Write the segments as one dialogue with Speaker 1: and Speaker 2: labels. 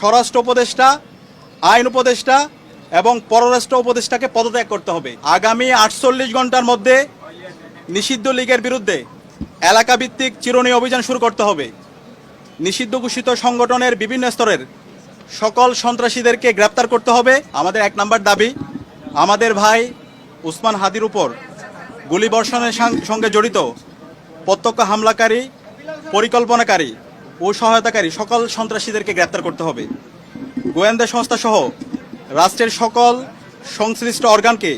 Speaker 1: স্বরাষ্ট্র উপদেষ্টা, আইন উপদেষ্টা এবং পররাষ্ট্র উপদেষ্টাকে পদত্যাগ করতে হবে। আগামী 48 ঘন্টার মধ্যে নিষিদ্ধ লীগের বিরুদ্ধে এলাকাভিত্তিক চিরুনি অভিযান শুরু করতে হবে। নিষিদ্ধ ঘোষিত সংগঠনের বিভিন্ন স্তরের সকল সন্ত্রাসীদেরকে গ্রেপ্তার করতে হবে। আমাদের 1 নম্বর দাবি, আমাদের ভাই উসমান হাদির উপর গুলিবর্ষণের সঙ্গে জড়িত প্রত্যক্ষ হামলাকারী, পরিকল্পনাকারী ও সহায়তাকারী সকল সন্ত্রাসীদেরকে গ্রেপ্তার করতে হবে। গোয়েন্দা সংস্থা সহ রাষ্ট্রের সকল সংশ্লিষ্ট অর্গানকে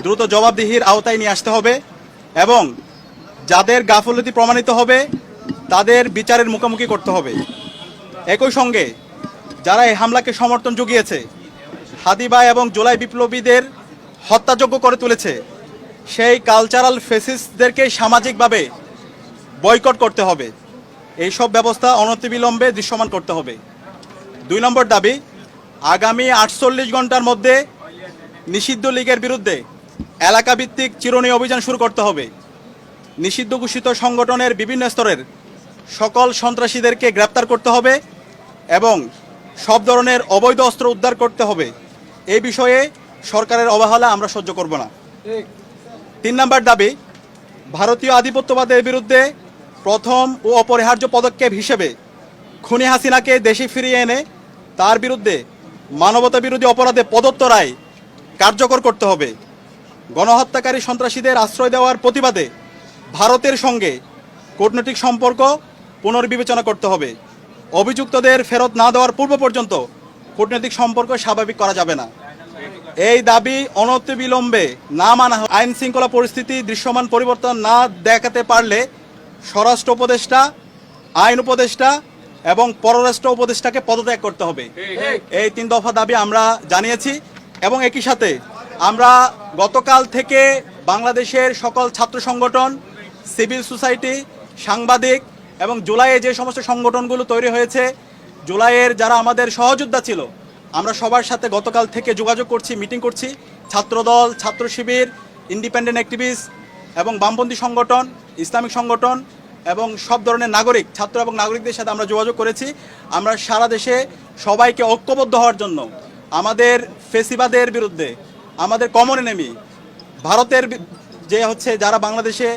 Speaker 1: দ্রুত জবাবদিহির আওতায় নিয়ে আসতে হবে এবং যাদের গাফলতি প্রমাণিত হবে তাদের বিচারের মুখোমুখি করতে হবে। একই সঙ্গে যারা এই হামলাকে সমর্থন জুগিয়েছে, হাদি ভাই এবং জুলাই বিপ্লবীদের হত্যাযোগ্য করে তুলেছে, সেই কালচারাল ফেসিস্টদেরকে সামাজিকভাবে বয়কট করতে হবে। এইসব ব্যবস্থা অনতিবিলম্বে দৃশ্যমান করতে হবে। 2 নম্বর দাবি, আগামী 48 ঘন্টার মধ্যে নিষিদ্ধ লীগের বিরুদ্ধে এলাকাভিত্তিক চিরুনি অভিযান শুরু করতে হবে। নিষিদ্ধ ঘোষিত সংগঠনের বিভিন্ন স্তরের সকল সন্ত্রাসীদেরকে গ্রেপ্তার করতে হবে এবং সব ধরনের অবৈধ অস্ত্র উদ্ধার করতে হবে। এই বিষয়ে সরকারের অবহেলা আমরা সহ্য করব না। 3 নম্বর দাবি, ভারতীয় আধিপত্যবাদের বিরুদ্ধে প্রথম ও অপরিহার্য পদক্ষেপ হিসেবে খুনি হাসিনাকে দেশে ফিরিয়ে এনে তার বিরুদ্ধে মানবতা বিরোধী অপরাধে প্রদত্ত রায় কার্যকর করতে হবে। গণহত্যাকারী সন্ত্রাসীদের আশ্রয় দেওয়ার প্রতিবাদে ভারতের সঙ্গে কূটনৈতিক সম্পর্ক পুনর্বিবেচনা করতে হবে। অভিযুক্তদের ফেরত না দেওয়ার পূর্ব পর্যন্ত কূটনৈতিক সম্পর্ক স্বাভাবিক করা যাবে না। এই দাবি অনতিবিলম্বে না মানা, আইন শৃঙ্খলা পরিস্থিতি দৃশ্যমান পরিবর্তন না দেখাতে পারলে স্বরাষ্ট্র উপদেষ্টা, আইন উপদেষ্টা এবং পররাষ্ট্র উপদেষ্টাকে পদত্যাগ করতে হবে। এই 3 দফা দাবি আমরা জানিয়েছি এবং একই সাথে আমরা গতকাল থেকে বাংলাদেশের সকল ছাত্র সংগঠন, সিভিল সোসাইটি, সাংবাদিক এবং জুলাইয়ে যে সমস্ত সংগঠনগুলো তৈরি হয়েছে, জুলাইয়ের যারা আমাদের সহযোদ্ধা ছিল, আমরা সবার সাথে গতকাল থেকে যোগাযোগ করছি, মিটিং করছি। ছাত্রদল, ছাত্র শিবির, ইন্ডিপেন্ডেন্ট অ্যাক্টিভিস্ট এবং বামপন্থী সংগঠন, ইসলামিক সংগঠন এবং সব ধরনের নাগরিক, ছাত্র এবং নাগরিকদের সাথে আমরা যোগাযোগ করেছি। আমরা সারা দেশে সবাইকে ঐক্যবদ্ধ হওয়ার জন্য আমাদের ফেসিবাদের বিরুদ্ধে, আমাদের কমন এনিমি ভারতের যে যারা বাংলাদেশে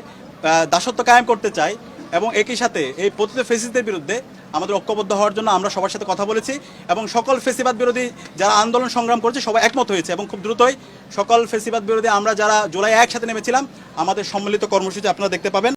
Speaker 1: দাসত্ব কায়েম করতে চায় এবং একই সাথে এই পতিত ফেসিস্টদের বিরুদ্ধে আমাদের ঐক্যবদ্ধ হওয়ার জন্য আমরা সবার সাথে কথা বলেছি এবং সকল ফেসিবাদ বিরোধী যারা আন্দোলন সংগ্রাম করেছে সবাই একমত হয়েছে এবং খুব দ্রুতই সকল ফেসিবাদ বিরোধী আমরা যারা জুলাই একসাথে নেমেছিলাম আমাদের সম্মিলিত কর্মসূচি আপনারা দেখতে পাবেন।